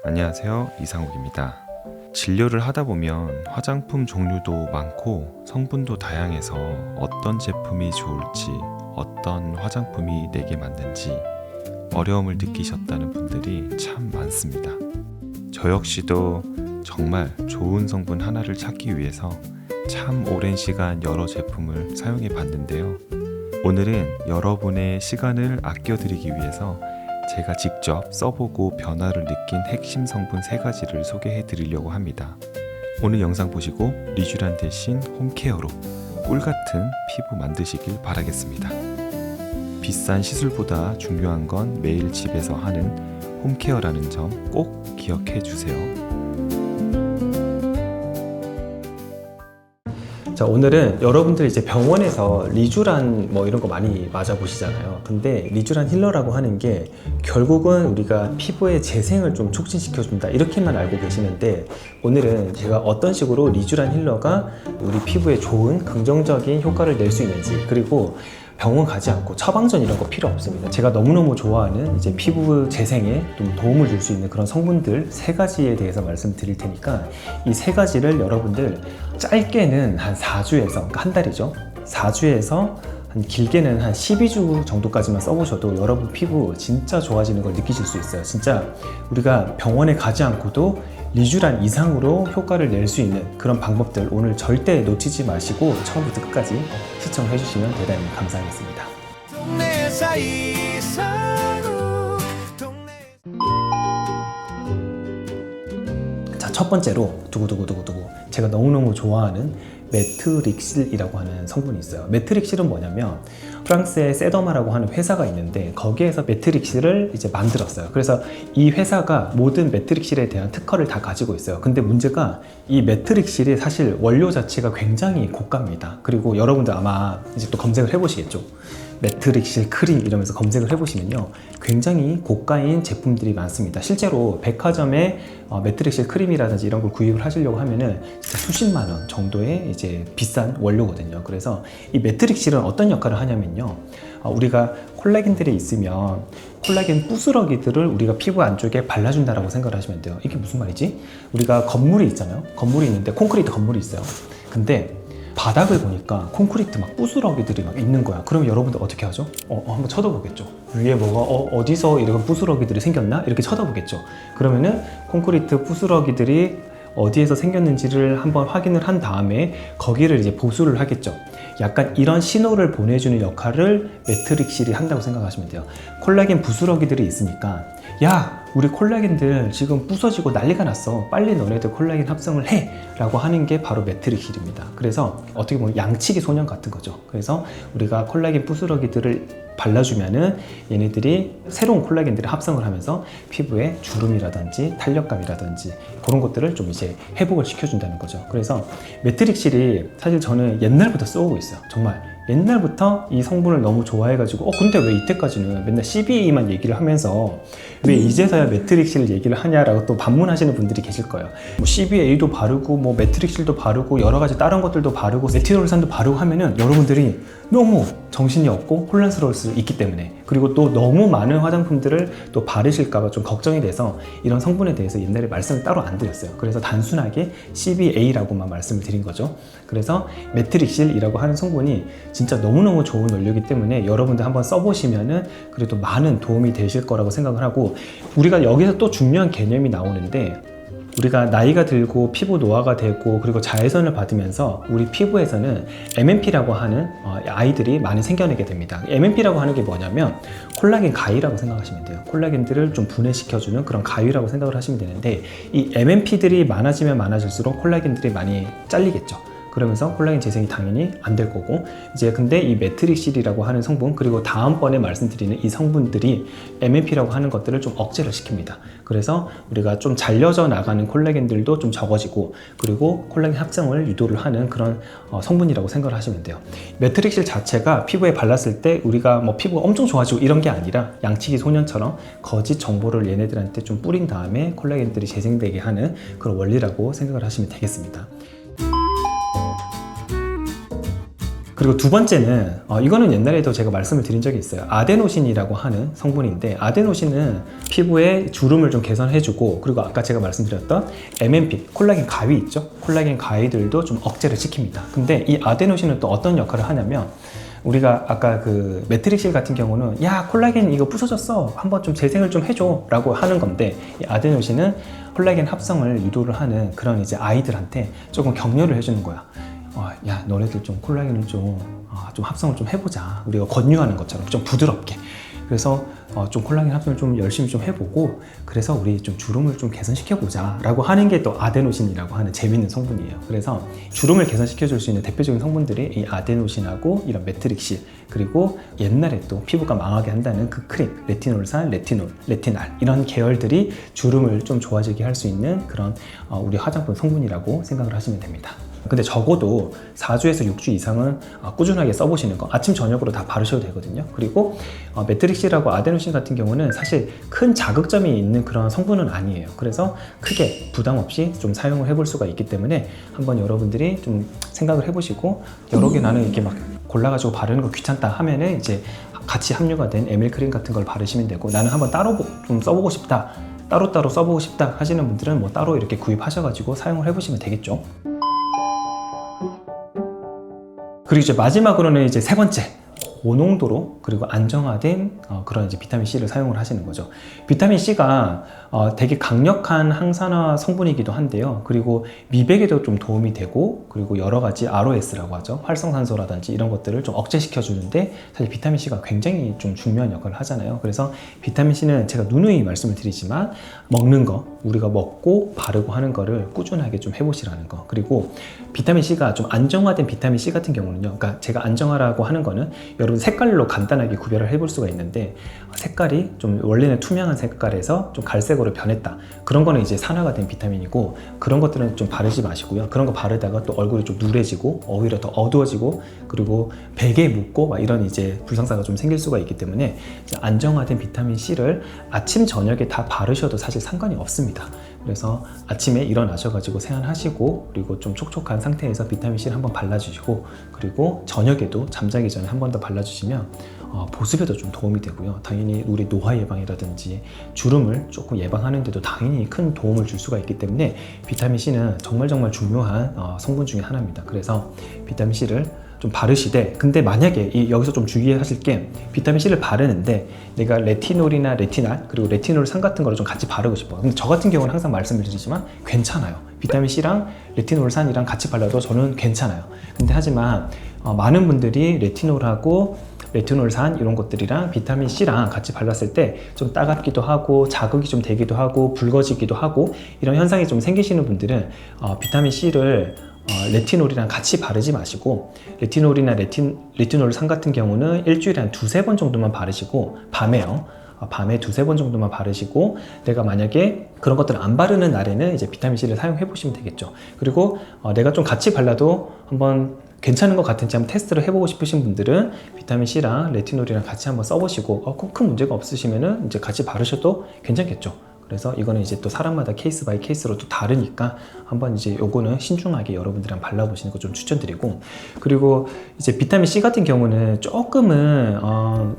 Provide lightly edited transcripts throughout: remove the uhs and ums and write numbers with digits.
안녕하세요, 이상욱입니다. 진료를 하다 보면 화장품 종류도 많고 성분도 다양해서 어떤 제품이 좋을지, 어떤 화장품이 내게 맞는지 어려움을 느끼셨다는 분들이 참 많습니다. 저 역시도 정말 좋은 성분 하나를 찾기 위해서 참 오랜 시간 여러 제품을 사용해 봤는데요. 오늘은 여러분의 시간을 아껴드리기 위해서 제가 직접 써보고 변화를 느낀 핵심 성분 3가지를 소개해 드리려고 합니다. 오늘 영상 보시고 리쥬란 대신 홈케어로 꿀같은 피부 만드시길 바라겠습니다. 비싼 시술보다 중요한 건 매일 집에서 하는 홈케어라는 점 꼭 기억해 주세요. 자, 오늘은 여러분들 이제 병원에서 리쥬란 뭐 이런 거 많이 맞아 보시잖아요. 근데 리쥬란 힐러라고 하는 게 결국은 우리가 피부의 재생을 좀 촉진시켜 준다 이렇게만 알고 계시는데, 오늘은 제가 어떤 식으로 리쥬란 힐러가 우리 피부에 좋은 긍정적인 효과를 낼 수 있는지, 그리고 병원 가지 않고 처방전 이런 거 필요 없습니다. 제가 너무너무 좋아하는 이제 피부 재생에 좀 도움을 줄 수 있는 그런 성분들 3가지에 대해서 말씀드릴 테니까, 이 3가지를 여러분들 짧게는 한 4주에서, 그러니까 한 달이죠. 4주에서 한 길게는 한 12주 정도까지만 써보셔도 여러분 피부 진짜 좋아지는 걸 느끼실 수 있어요. 진짜 우리가 병원에 가지 않고도 리쥬란 이상으로 효과를 낼 수 있는 그런 방법들 오늘 절대 놓치지 마시고 처음부터 끝까지 시청해 주시면 대단히 감사하겠습니다. 자, 첫 번째로 두구두구두구두구 제가 너무너무 좋아하는 메트릭실이라고 하는 성분이 있어요. 메트릭실은 뭐냐면 프랑스의 세더마라고 하는 회사가 있는데 거기에서 메트릭실을 이제 만들었어요. 그래서 이 회사가 모든 메트릭실에 대한 특허를 다 가지고 있어요. 근데 문제가 이 메트릭실이 사실 원료 자체가 굉장히 고가입니다. 그리고 여러분들 아마 이제 또 검색을 해보시겠죠. 메트릭실 크림 이러면서 검색을 해보시면요, 굉장히 고가인 제품들이 많습니다. 실제로 백화점에 메트릭실 크림이라든지 이런 걸 구입을 하시려고 하면은 진짜 수십만 원 정도의 이제 비싼 원료거든요. 그래서 이 메트릭실은 어떤 역할을 하냐면요, 우리가 콜라겐들이 있으면 콜라겐 부스러기들을 우리가 피부 안쪽에 발라준다라고 생각을 하시면 돼요. 이게 무슨 말이지? 우리가 건물이 있잖아요. 건물이 있는데 콘크리트 건물이 있어요. 근데 바닥을 보니까 콘크리트 막 부스러기들이 막 있는 거야. 그럼 여러분들 어떻게 하죠? 한번 쳐다보겠죠. 위에 뭐가 어디서 이런 부스러기들이 생겼나? 이렇게 쳐다보겠죠. 그러면은 콘크리트 부스러기들이 어디에서 생겼는지를 한번 확인을 한 다음에 거기를 이제 보수를 하겠죠. 약간 이런 신호를 보내주는 역할을 메트릭실이 한다고 생각하시면 돼요. 콜라겐 부스러기들이 있으니까, 야, 우리 콜라겐들 지금 부서지고 난리가 났어, 빨리 너네들 콜라겐 합성을 해 라고 하는 게 바로 메트릭실입니다. 그래서 어떻게 보면 양치기 소년 같은 거죠. 그래서 우리가 콜라겐 부스러기들을 발라주면은 얘네들이 새로운 콜라겐들을 합성을 하면서 피부에 주름이라든지 탄력감이라든지 그런 것들을 좀 이제 회복을 시켜준다는 거죠. 그래서 메트릭실이 사실 저는 옛날부터 써오고 있어요. 정말 옛날부터 이 성분을 너무 좋아해가지고 근데 왜 이때까지는 맨날 CBA만 얘기를 하면서 왜 이제서야 메트릭실을 얘기를 하냐라고 또 반문하시는 분들이 계실 거예요. 뭐 CBA도 바르고 뭐 메트릭실도 바르고 여러 가지 다른 것들도 바르고 메티놀산도 바르고 하면은 여러분들이 너무 정신이 없고 혼란스러울 수 있기 때문에, 그리고 또 너무 많은 화장품들을 또 바르실까봐 좀 걱정이 돼서 이런 성분에 대해서 옛날에 말씀을 따로 안 드렸어요. 그래서 단순하게 CBA라고만 말씀을 드린 거죠. 그래서 메트릭실이라고 하는 성분이 진짜 너무너무 좋은 원료이기 때문에 여러분들 한번 써보시면은 그래도 많은 도움이 되실 거라고 생각을 하고, 우리가 여기서 또 중요한 개념이 나오는데, 우리가 나이가 들고 피부 노화가 되고 그리고 자외선을 받으면서 우리 피부에서는 MMP라고 하는 아이들이 많이 생겨나게 됩니다. MMP라고 하는 게 뭐냐면 콜라겐 가위라고 생각하시면 돼요. 콜라겐들을 좀 분해시켜주는 그런 가위라고 생각을 하시면 되는데, 이 MMP들이 많아지면 많아질수록 콜라겐들이 많이 잘리겠죠. 그러면서 콜라겐 재생이 당연히 안 될 거고, 이제 근데 이 메트릭실이라고 하는 성분, 그리고 다음번에 말씀드리는 이 성분들이 MMP라고 하는 것들을 좀 억제를 시킵니다. 그래서 우리가 좀 잘려져 나가는 콜라겐들도 좀 적어지고, 그리고 콜라겐 합성을 유도를 하는 그런 성분이라고 생각을 하시면 돼요. 메트릭실 자체가 피부에 발랐을 때 우리가 뭐 피부가 엄청 좋아지고 이런 게 아니라 양치기 소년처럼 거짓 정보를 얘네들한테 좀 뿌린 다음에 콜라겐들이 재생되게 하는 그런 원리라고 생각을 하시면 되겠습니다. 그리고 두 번째는 이거는 옛날에도 제가 말씀을 드린 적이 있어요. 아데노신이라고 하는 성분인데, 아데노신은 피부에 주름을 좀 개선해주고, 그리고 아까 제가 말씀드렸던 MMP, 콜라겐 가위 있죠? 콜라겐 가위들도 좀 억제를 시킵니다. 근데 이 아데노신은 또 어떤 역할을 하냐면, 우리가 아까 그 매트릭실 같은 경우는 야 콜라겐 이거 부서졌어 한번 좀 재생을 좀 해줘 라고 하는 건데, 이 아데노신은 콜라겐 합성을 유도를 하는 그런 이제 아이들한테 조금 격려를 해주는 거야. 야 너네들 좀 콜라겐을 좀 합성을 좀 해보자, 우리가 권유하는 것처럼 좀 부드럽게. 그래서 좀 콜라겐 합성을 좀 열심히 좀 해보고, 그래서 우리 좀 주름을 좀 개선시켜보자 라고 하는 게 또 아데노신이라고 하는 재밌는 성분이에요. 그래서 주름을 개선시켜줄 수 있는 대표적인 성분들이 이 아데노신하고 이런 매트릭실, 그리고 옛날에 또 피부가 망하게 한다는 그 크림, 레티놀산, 레티날 이런 계열들이 주름을 좀 좋아지게 할 수 있는 그런 우리 화장품 성분이라고 생각을 하시면 됩니다. 근데 적어도 4주에서 6주 이상은 꾸준하게 써보시는 거, 아침 저녁으로 다 바르셔도 되거든요. 그리고 매트릭실하고 아데노신 같은 경우는 사실 큰 자극점이 있는 그런 성분은 아니에요. 그래서 크게 부담 없이 좀 사용을 해볼 수가 있기 때문에 한번 여러분들이 좀 생각을 해보시고, 여러 개 나는 이렇게 막 골라가지고 바르는 거 귀찮다 하면은 이제 같이 함유가 된 에밀 크림 같은 걸 바르시면 되고, 나는 한번 따로 좀 써보고 싶다, 따로따로 써보고 싶다 하시는 분들은 뭐 따로 이렇게 구입하셔가지고 사용을 해보시면 되겠죠. 그리고 이제 마지막으로는 이제 세 번째, 고농도로 그리고 안정화된 그런 이제 비타민 C를 사용을 하시는 거죠. 비타민 C가 되게 강력한 항산화 성분이기도 한데요. 그리고 미백에도 좀 도움이 되고, 그리고 여러 가지 ROS라고 하죠. 활성산소라든지 이런 것들을 좀 억제시켜 주는데, 사실 비타민 C가 굉장히 좀 중요한 역할을 하잖아요. 그래서 비타민 C는 제가 누누이 말씀을 드리지만, 먹는 거, 우리가 먹고 바르고 하는 거를 꾸준하게 좀 해보시라는 거. 그리고 비타민 C가 좀 안정화된 비타민 C 같은 경우는요, 그러니까 제가 안정화라고 하는 거는 여러분 색깔로 간단하게 구별을 해볼 수가 있는데, 색깔이 좀 원래는 투명한 색깔에서 좀 갈색으로 변했다, 그런 거는 이제 산화가 된 비타민이고, 그런 것들은 좀 바르지 마시고요. 그런 거 바르다가 또 얼굴이 좀 누래지고 오히려 더 어두워지고, 그리고 베개 묻고 막 이런 이제 불상사가 좀 생길 수가 있기 때문에, 이제 안정화된 비타민 C를 아침 저녁에 다 바르셔도 사실 상관이 없습니다. 그래서 아침에 일어나셔가지고 세안하시고, 그리고 좀 촉촉한 상태에서 비타민 C를 한번 발라주시고, 그리고 저녁에도 잠자기 전에 한 번 더 발라주시면 보습에도 좀 도움이 되고요. 당연히 우리 노화 예방이라든지 주름을 조금 예방하는 데도 당연히 큰 도움을 줄 수가 있기 때문에, 비타민 C는 정말 중요한 성분 중에 하나입니다. 그래서 비타민 C를 좀 바르시되, 근데 만약에 여기서 좀 주의하실 게, 비타민 C를 바르는데 내가 레티놀이나 레티날, 그리고 레티놀산 같은 거를 좀 같이 바르고 싶어요. 근데 저 같은 경우는 항상 말씀을 드리지만 괜찮아요. 비타민 C랑 레티놀산이랑 같이 발라도 저는 괜찮아요. 근데 하지만 많은 분들이 레티놀하고 레티놀산 이런 것들이랑 비타민 C랑 같이 발랐을 때 좀 따갑기도 하고 자극이 좀 되기도 하고 붉어지기도 하고 이런 현상이 좀 생기시는 분들은 비타민 C를 레티놀이랑 같이 바르지 마시고, 레티놀이나 레티놀산 같은 경우는 일주일에 한 2-3번 정도만 바르시고, 밤에 2-3번 정도만 바르시고, 내가 만약에 그런 것들을 안 바르는 날에는 이제 비타민 C를 사용해 보시면 되겠죠. 그리고 내가 좀 같이 발라도 한번 괜찮은 것 같은지 한번 테스트를 해보고 싶으신 분들은 비타민 C랑 레티놀이랑 같이 한번 써보시고, 큰 문제가 없으시면은 이제 같이 바르셔도 괜찮겠죠. 그래서 이거는 이제 또 사람마다 케이스 바이 케이스로 또 다르니까 한번 이제 요거는 신중하게 여러분들이랑 발라보시는 거 좀 추천드리고, 그리고 이제 비타민 C 같은 경우는 조금은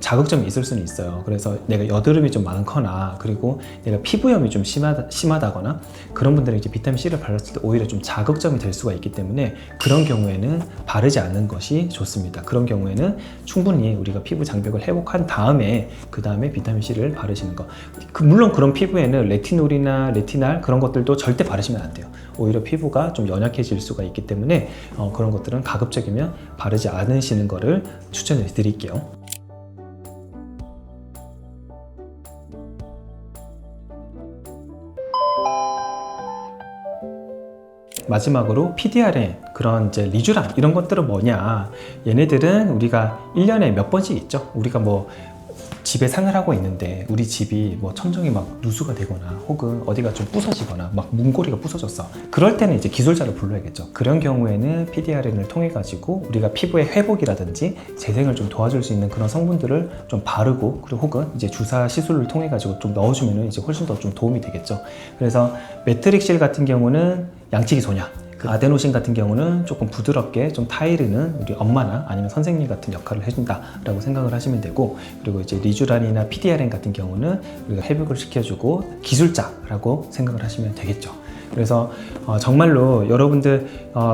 자극점이 있을 수는 있어요. 그래서 내가 여드름이 좀 많거나, 그리고 내가 피부염이 좀 심하다거나 그런 분들은 이제 비타민 C를 발랐을 때 오히려 좀 자극점이 될 수가 있기 때문에, 그런 경우에는 바르지 않는 것이 좋습니다. 그런 경우에는 충분히 우리가 피부 장벽을 회복한 다음에 그 다음에 비타민 C를 바르시는 거. 물론 그런 피부에는 레티놀이나 레티날 그런 것들도 절대 바르시면 안 돼요. 오히려 피부가 좀 연약해질 수가 있기 때문에 그런 것들은 가급적이면 바르지 않으시는 거를 추천해 드릴게요. 마지막으로 PDRN, 그런 이제 리쥬란 이런 것들은 뭐냐, 얘네들은 우리가 1년에 몇 번씩 있죠. 우리가 뭐 집에 생활을 하고 있는데 우리 집이 뭐 천정이 막 누수가 되거나, 혹은 어디가 좀 부서지거나 막 문고리가 부서졌어. 그럴 때는 이제 기술자를 불러야겠죠. 그런 경우에는 PDRN을 통해 가지고 우리가 피부의 회복이라든지 재생을 좀 도와줄 수 있는 그런 성분들을 좀 바르고, 그리고 혹은 이제 주사 시술을 통해 가지고 좀 넣어주면은 이제 훨씬 더 좀 도움이 되겠죠. 그래서 매트릭실 같은 경우는 양치기 소냐, 그 아데노신 같은 경우는 조금 부드럽게 좀 타이르는 우리 엄마나 아니면 선생님 같은 역할을 해준다라고 생각을 하시면 되고, 그리고 이제 리주란이나 PDRN 같은 경우는 우리가 회복을 시켜주고 기술자라고 생각을 하시면 되겠죠. 그래서 정말로 여러분들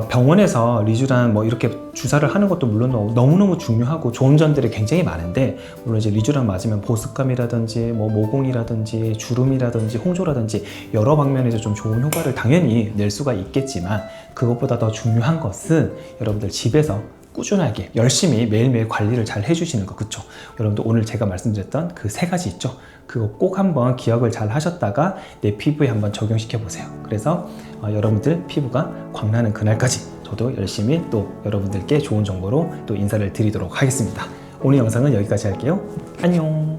병원에서 리주란 뭐 이렇게 주사를 하는 것도 물론 너무너무 중요하고 좋은 점들이 굉장히 많은데, 물론 이제 리주란 맞으면 보습감이라든지 뭐 모공이라든지 주름이라든지 홍조라든지 여러 방면에서 좀 좋은 효과를 당연히 낼 수가 있겠지만, 그것보다 더 중요한 것은 여러분들 집에서 꾸준하게 열심히 매일매일 관리를 잘 해주시는 거, 그쵸? 여러분들 오늘 제가 말씀드렸던 그 3가지 있죠? 그거 꼭 한번 기억을 잘 하셨다가 내 피부에 한번 적용시켜 보세요. 그래서 여러분들 피부가 광나는 그날까지 저도 열심히 또 여러분들께 좋은 정보로 또 인사를 드리도록 하겠습니다. 오늘 영상은 여기까지 할게요. 안녕.